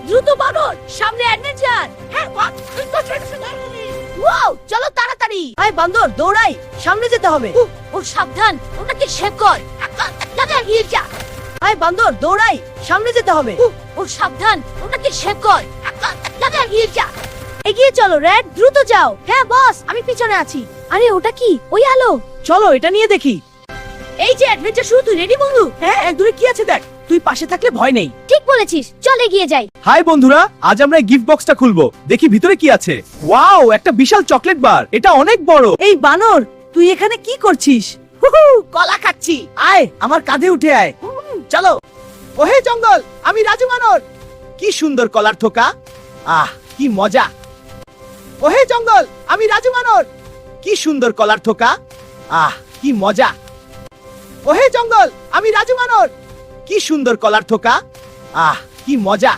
দ্রুত বানর, সামনে অ্যাডভেঞ্চার। হ্যাঁ বস, ওয়াও, চলো তাড়াতাড়ি। আয় বান্দর দৌড়াই, সামনে যেতে হবে। ও সাবধান, ওটাকে সেভ কর। দাদা এগিয়ে যা। আয় বান্দর দৌড়াই, সামনে যেতে হবে। ও সাবধান, ওটাকে সেভ কর। দাদা এগিয়ে যা। এগিয়ে চলো রেড, দ্রুত যাও। হ্যাঁ বস, আমি পিছনে আছি। আরে ওটা কি? ওই আলো। চলো এটা নিয়ে দেখি। এই যে অ্যাডভেঞ্চার শুরু, তুই রেডি বন্ধু? হ্যাঁ এক দূরে কি আছে দেখ, তুই পাশে থাকলে ভয় নেই। ঠিক বলেছিস, চল এগিয়ে যাই। হাই বন্ধুরা, আজ আমরা এই গিফট বক্সটা খুলবো। দেখি ভিতরে কি আছে। ওয়াও, একটা বিশাল চকলেট বার। এটা অনেক বড়। এই বানর, তুই এখানে কি করছিস? হুহু, কলা খাচ্ছি। আয় আমার কাঁধে উঠে আয়। চলো। ওহে জঙ্গল, আমি রাজু বানর। কি সুন্দর কলার থোকা। আহ, কি মজা। ওহে জঙ্গল, আমি রাজু বানর। কি সুন্দর কলার থোকা। আহ, কি মজা। ওহে জঙ্গল, আমি রাজু বানর। কি সুন্দর কলার থোকা। আহ, কি মজা।